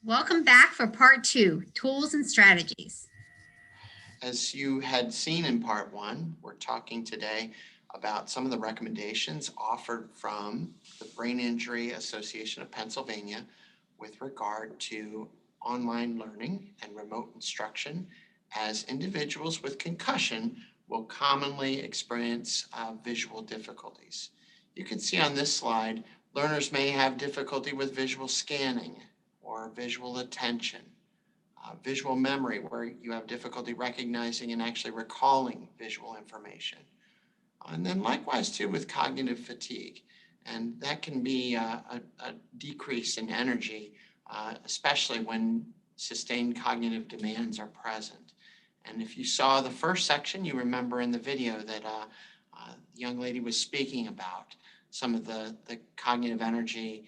Welcome back for part two, tools and strategies. As you had seen in part one, we're talking today about some of the recommendations offered from the Brain Injury Association of Pennsylvania with regard to online learning and remote instruction, as individuals with concussion will commonly experience visual difficulties. You can see on this slide, learners may have difficulty with visual scanning or visual attention, visual memory, where you have difficulty recognizing and actually recalling visual information. And then likewise too with cognitive fatigue. And that can be a decrease in energy, especially when sustained cognitive demands are present. And if you saw the first section, you remember in the video that the young lady was speaking about some of the cognitive energy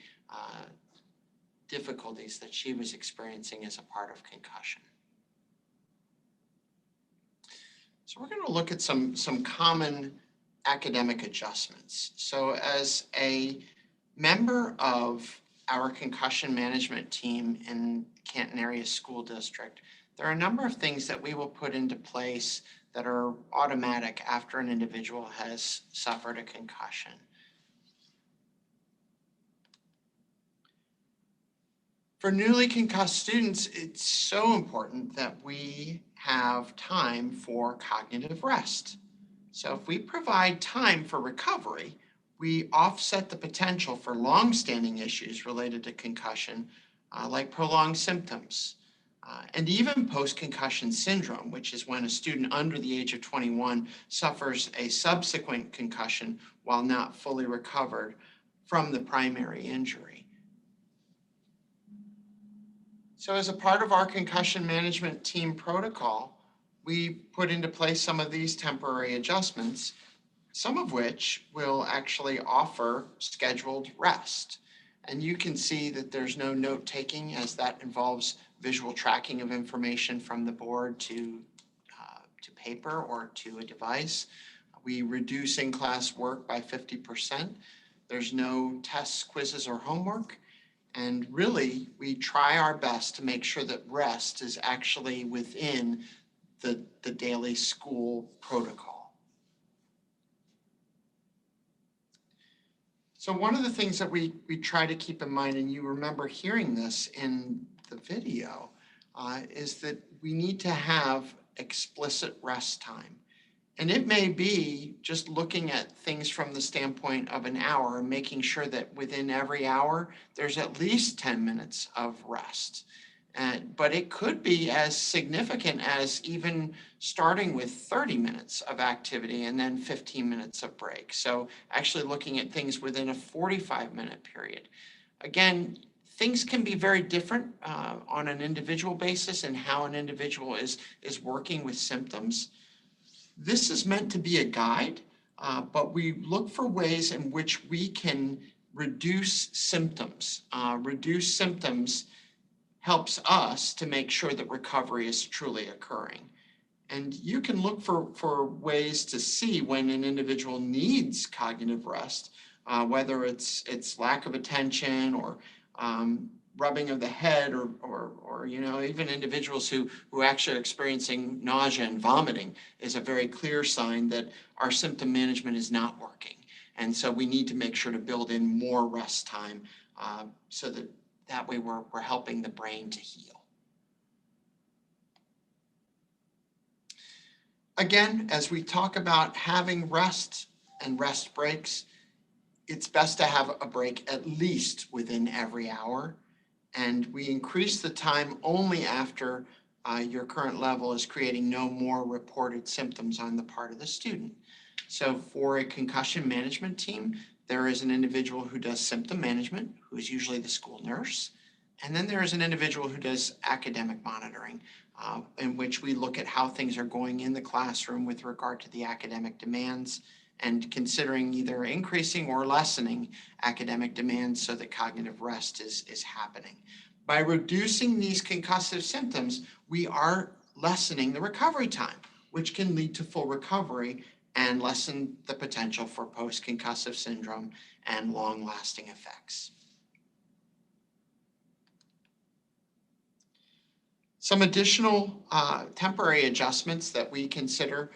difficulties that she was experiencing as a part of concussion. So we're going to look at some common academic adjustments. So as a member of our concussion management team in Canton Area School District, there are a number of things that we will put into place that are automatic after an individual has suffered a concussion. For newly concussed students, it's so important that we have time for cognitive rest. So if we provide time for recovery, we offset the potential for long-standing issues related to concussion, like prolonged symptoms, and even post-concussion syndrome, which is when a student under the age of 21 suffers a subsequent concussion while not fully recovered from the primary injury. So as a part of our concussion management team protocol, we put into place some of these temporary adjustments, some of which will actually offer scheduled rest. And you can see that there's no note taking, as that involves visual tracking of information from the board to paper or to a device. We reduce in-class work by 50%. There's no tests, quizzes, or homework. And really, we try our best to make sure that rest is actually within the daily school protocol. So one of the things that we try to keep in mind, and you remember hearing this in the video, is that we need to have explicit rest time. And it may be just looking at things from the standpoint of an hour and making sure that within every hour, there's at least 10 minutes of rest. But it could be as significant as even starting with 30 minutes of activity and then 15 minutes of break. So actually looking at things within a 45-minute period. Again, things can be very different on an individual basis and how an individual is working with symptoms. This is meant to be a guide, but we look for ways in which we can reduce symptoms. Reduce symptoms helps us to make sure that recovery is truly occurring. And you can look for ways to see when an individual needs cognitive rest, whether it's lack of attention or rubbing of the head or even individuals who actually are experiencing nausea and vomiting is a very clear sign that our symptom management is not working. And so we need to make sure to build in more rest time so that way we're helping the brain to heal. Again, as we talk about having rest and rest breaks, it's best to have a break at least within every hour. And we increase the time only after your current level is creating no more reported symptoms on the part of the student. So for a concussion management team, there is an individual who does symptom management, who is usually the school nurse. And then there is an individual who does academic monitoring, in which we look at how things are going in the classroom with regard to the academic demands and considering either increasing or lessening academic demands so that cognitive rest is happening. By reducing these concussive symptoms, we are lessening the recovery time, which can lead to full recovery and lessen the potential for post-concussive syndrome and long-lasting effects. Some additional temporary adjustments that we consider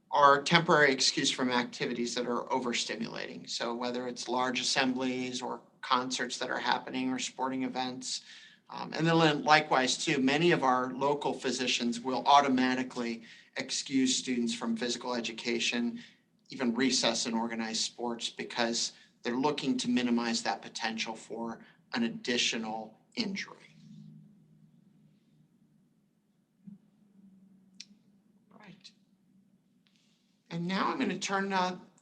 are temporary excuse from activities that are overstimulating. So whether it's large assemblies or concerts that are happening or sporting events. And then likewise too, many of our local physicians will automatically excuse students from physical education, even recess and organized sports, because they're looking to minimize that potential for an additional injury. Right. And now I'm going to turn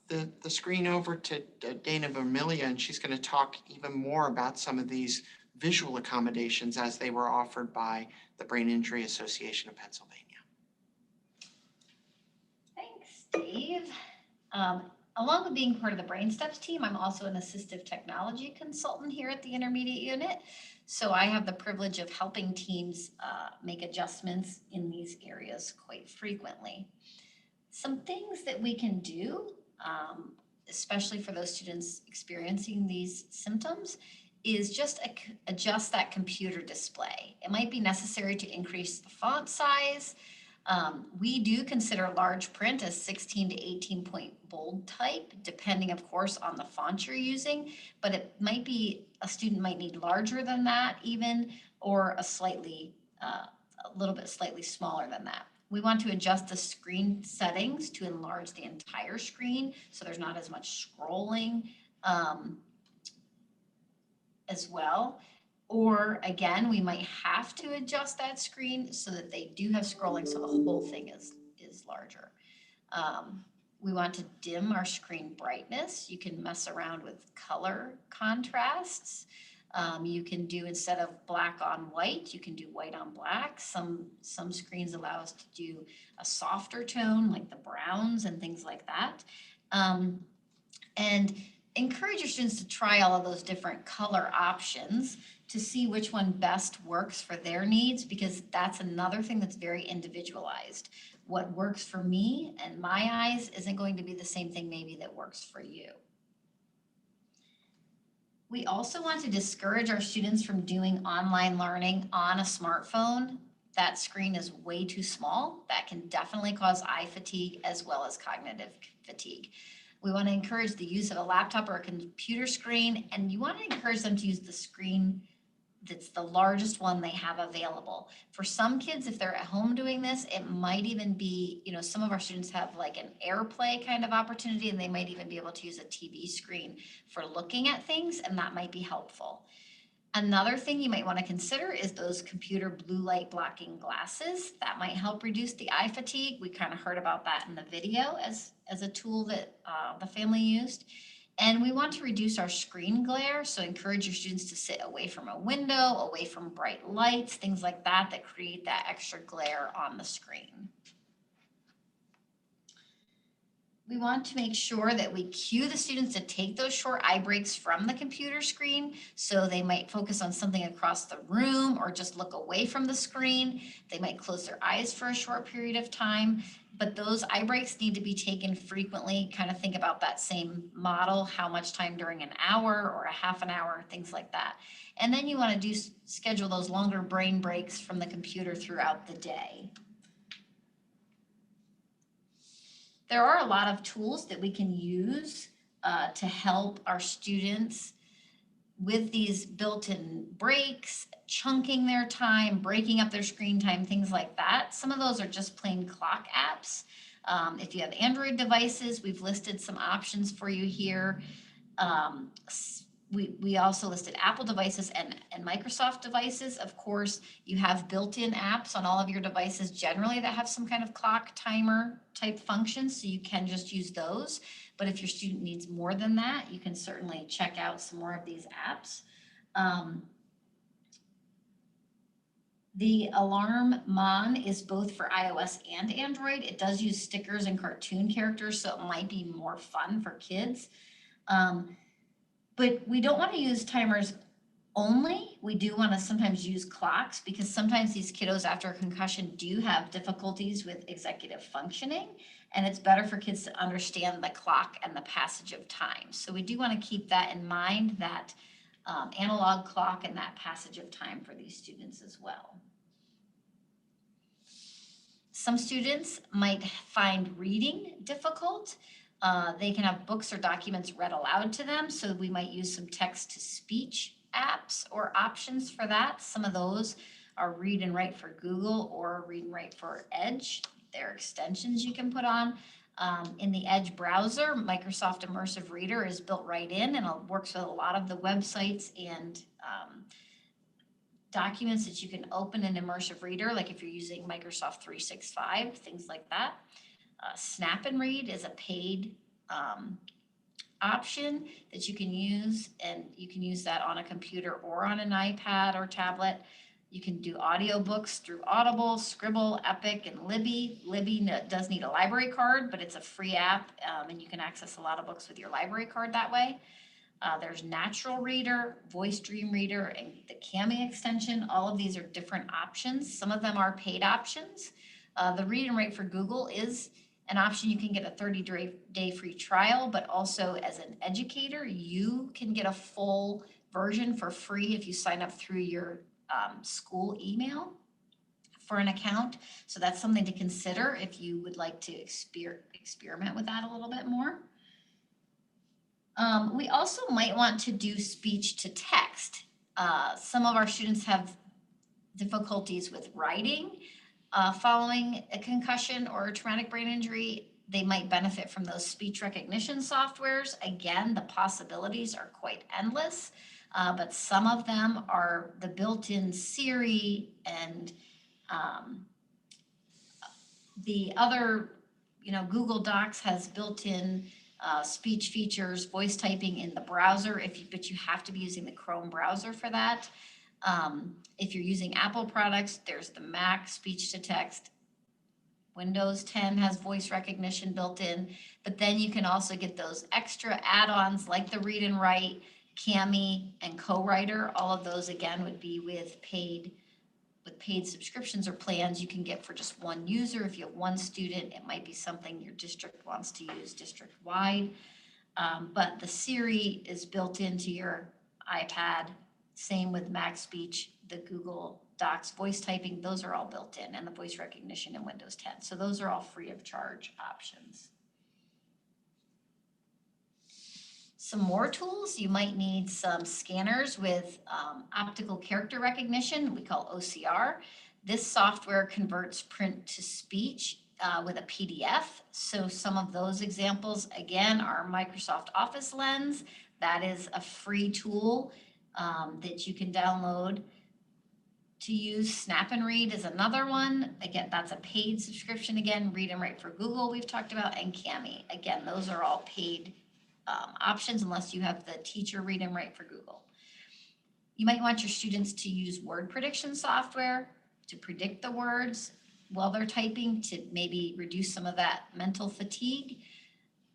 the screen over to Dana Vermilia, and she's going to talk even more about some of these visual accommodations as they were offered by the Brain Injury Association of Pennsylvania. Thanks, Dave. Along with being part of the BrainSTEPs team, I'm also an assistive technology consultant here at the intermediate unit. So I have the privilege of helping teams make adjustments in these areas quite frequently. Some things that we can do, especially for those students experiencing these symptoms, is just adjust that computer display. It might be necessary to increase the font size. We do consider large print as 16 to 18 point bold type, depending of course on the font you're using, but it might be, a student might need larger than that even, or a little bit slightly smaller than that. We want to adjust the screen settings to enlarge the entire screen so there's not as much scrolling as well. Or again, we might have to adjust that screen so that they do have scrolling so the whole thing is larger. We want to dim our screen brightness. You can mess around with color contrasts. You can do, instead of black on white, you can do white on black. Some screens allow us to do a softer tone like the browns and things like that. And encourage your students to try all of those different color options to see which one best works for their needs, because that's another thing that's very individualized. What works for me and my eyes isn't going to be the same thing maybe that works for you. We also want to discourage our students from doing online learning on a smartphone. That screen is way too small. That can definitely cause eye fatigue as well as cognitive fatigue. We want to encourage the use of a laptop or a computer screen, and you want to encourage them to use the screen that's the largest one they have available. For some kids, if they're at home doing this, it might even be, some of our students have like an AirPlay kind of opportunity, and they might even be able to use a TV screen for looking at things, and that might be helpful. Another thing you might want to consider is those computer blue light blocking glasses. That might help reduce the eye fatigue. We kind of heard about that in the video as a tool that the family used. And we want to reduce our screen glare, so encourage your students to sit away from a window, away from bright lights, things like that that create that extra glare on the screen. We want to make sure that we cue the students to take those short eye breaks from the computer screen, so they might focus on something across the room or just look away from the screen. They might close their eyes for a short period of time, but those eye breaks need to be taken frequently. Kind of think about that same model, how much time during an hour or a half an hour, things like that. And then you want to schedule those longer brain breaks from the computer throughout the day. There are a lot of tools that we can use to help our students with these built-in breaks, chunking their time, breaking up their screen time, things like that. Some of those are just plain clock apps. If you have Android devices, we've listed some options for you here. We also listed Apple devices and Microsoft devices. Of course, you have built-in apps on all of your devices generally that have some kind of clock timer type function, so you can just use those. But if your student needs more than that, you can certainly check out some more of these apps. The Alarm Mon is both for iOS and Android. It does use stickers and cartoon characters, so it might be more fun for kids. But we don't want to use timers only. We do want to sometimes use clocks, because sometimes these kiddos after a concussion do have difficulties with executive functioning, and it's better for kids to understand the clock and the passage of time. So we do want to keep that in mind, that analog clock and that passage of time for these students as well. Some students might find reading difficult. They can have books or documents read aloud to them, so we might use some text-to-speech apps or options for that. Some of those are Read and Write for Google or Read and Write for Edge. They're extensions you can put on. In the Edge browser, Microsoft Immersive Reader is built right in, and it works with a lot of the websites and documents that you can open in Immersive Reader, like if you're using Microsoft 365, things like that. Snap and Read is a paid option that you can use, and you can use that on a computer or on an iPad or tablet. You can do audiobooks through Audible, Scribble, Epic, and Libby. Libby does need a library card, but it's a free app, and you can access a lot of books with your library card that way. There's Natural Reader, Voice Dream Reader, and the Cami extension. All of these are different options. Some of them are paid options. The Read and Write for Google is an option. You can get a 30-day free trial, but also as an educator, you can get a full version for free if you sign up through your school email for an account. So that's something to consider if you would like to experiment with that a little bit more. We also might want to do speech to text. Some of our students have difficulties with writing following a concussion or a traumatic brain injury. They might benefit from those speech recognition softwares. Again, the possibilities are quite endless, but some of them are the built-in Siri and the other, Google Docs has built-in speech features, voice typing in the browser, but you have to be using the Chrome browser for that. If you're using Apple products, there's the Mac speech to text. Windows 10 has voice recognition built in, but then you can also get those extra add-ons like the Read and Write, Cami, and Co-Writer. All of those, again, would be with paid subscriptions or plans you can get for just one user. If you have one student, it might be something your district wants to use district-wide. But the Siri is built into your iPad. Same with Mac Speech, the Google Docs voice typing, those are all built in, and the voice recognition in Windows 10. So those are all free of charge options. Some more tools, you might need some scanners with optical character recognition, we call OCR. This software converts print to speech with a PDF. So some of those examples, again, are Microsoft Office Lens. That is a free tool that you can download to use. Snap and Read is another one. Again, that's a paid subscription. Again, Read and Write for Google we've talked about, and Cami. Again, those are all paid options unless you have the teacher Read and Write for Google. You might want your students to use word prediction software to predict the words while they're typing to maybe reduce some of that mental fatigue.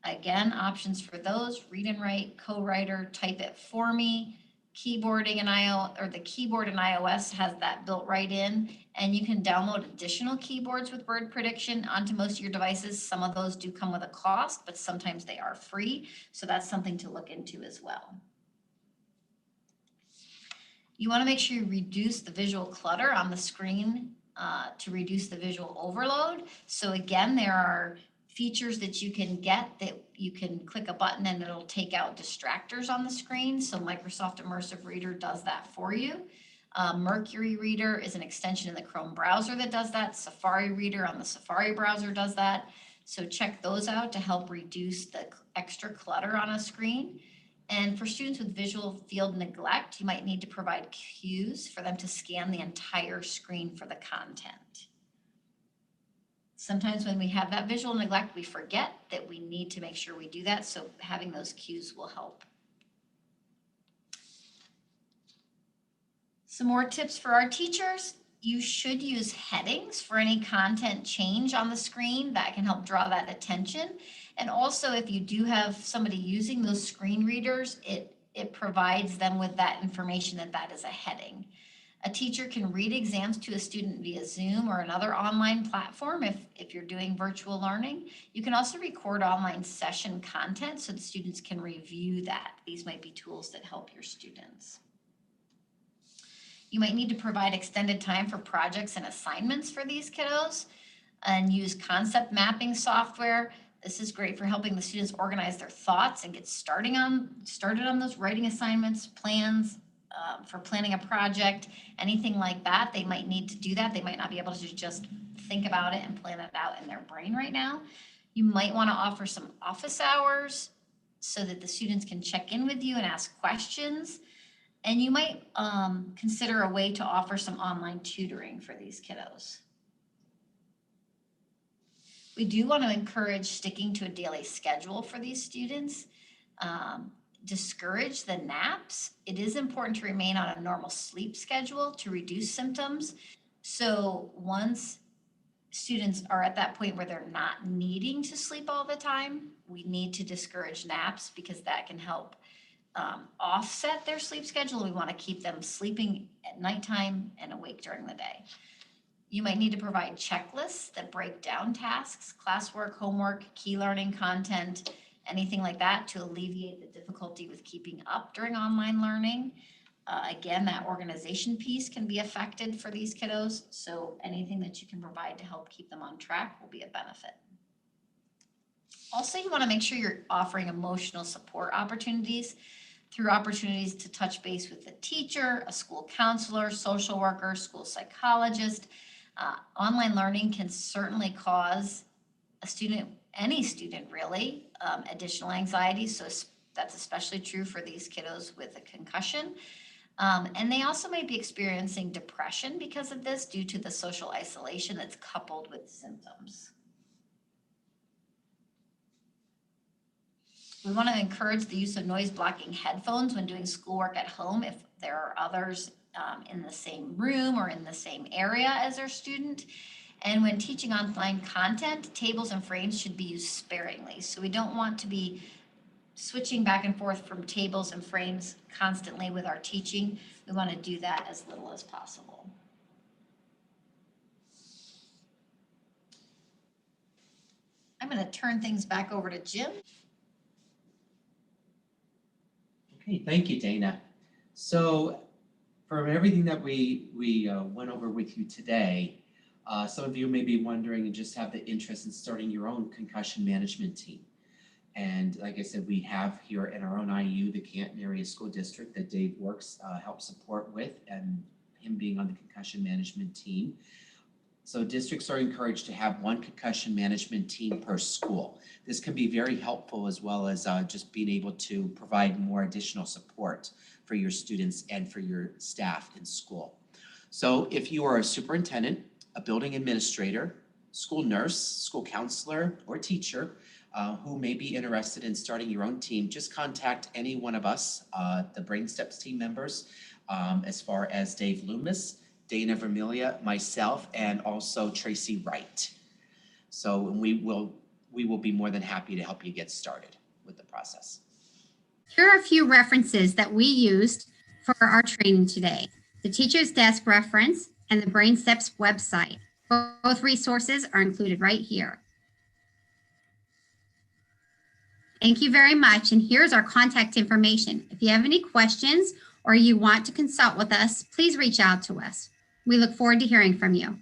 Again, options for those, Read and Write, Co-Writer, Type It For Me, keyboarding and the keyboard in iOS has that built right in, and you can download additional keyboards with word prediction onto most of your devices. Some of those do come with a cost, but sometimes they are free. So that's something to look into as well. You want to make sure you reduce the visual clutter on the screen to reduce the visual overload. So again, there are features that you can get that you can click a button and it'll take out distractors on the screen. So Microsoft Immersive Reader does that for you. Mercury Reader is an extension in the Chrome browser that does that. Safari Reader on the Safari browser does that. So check those out to help reduce the extra clutter on a screen. And for students with visual field neglect, you might need to provide cues for them to scan the entire screen for the content. Sometimes when we have that visual neglect, we forget that we need to make sure we do that. So having those cues will help. Some more tips for our teachers. You should use headings for any content change on the screen. That can help draw that attention. And also, if you do have somebody using those screen readers, it provides them with that information that is a heading. A teacher can read exams to a student via Zoom or another online platform if you're doing virtual learning. You can also record online session content so the students can review that. These might be tools that help your students. You might need to provide extended time for projects and assignments for these kiddos. and use concept mapping software. This is great for helping the students organize their thoughts and get started on those writing assignments, plans, for planning a project, anything like that. They might need to do that. They might not be able to just think about it and plan it out in their brain right now. You might want to offer some office hours so that the students can check in with you and ask questions. And you might consider a way to offer some online tutoring for these kiddos. We do want to encourage sticking to a daily schedule for these students. Discourage the naps. It is important to remain on a normal sleep schedule to reduce symptoms. So once students are at that point where they're not needing to sleep all the time, we need to discourage naps because that can help offset their sleep schedule. We want to keep them sleeping at nighttime and awake during the day. You might need to provide checklists that break down tasks, classwork, homework, key learning content, anything like that to alleviate the difficulty with keeping up during online learning. Again, that organization piece can be affected for these kiddos. So anything that you can provide to help keep them on track will be a benefit. Also, you want to make sure you're offering emotional support opportunities through opportunities to touch base with a teacher, a school counselor, social worker, school psychologist. Online learning can certainly cause a student, any student really, additional anxiety. So that's especially true for these kiddos with a concussion. And they also may be experiencing depression because of this due to the social isolation that's coupled with symptoms. We want to encourage the use of noise blocking headphones when doing schoolwork at home if there are others in the same room or in the same area as their student. And when teaching online content, tables and frames should be used sparingly. So we don't want to be switching back and forth from tables and frames constantly with our teaching. We want to do that as little as possible. I'm going to turn things back over to Jim. Okay, thank you, Dana. So from everything that we went over with you today, some of you may be wondering and just have the interest in starting your own concussion management team. And like I said, we have here in our own IU, the Canton Area School District that Dave works, helps support with, and him being on the concussion management team. So districts are encouraged to have one concussion management team per school. This can be very helpful as well as just being able to provide more additional support for your students and for your staff in school. So if you are a superintendent, a building administrator, school nurse, school counselor, or teacher who may be interested in starting your own team, just contact any one of us, the BrainSTEPs team members, as far as Dave Loomis, Dana Vermilia, myself, and also Tracy Wright. So we will be more than happy to help you get started with the process. Here are a few references that we used for our training today. The Teacher's Desk reference and the BrainSTEPs website. Both resources are included right here. Thank you very much. And here's our contact information. If you have any questions or you want to consult with us, please reach out to us. We look forward to hearing from you.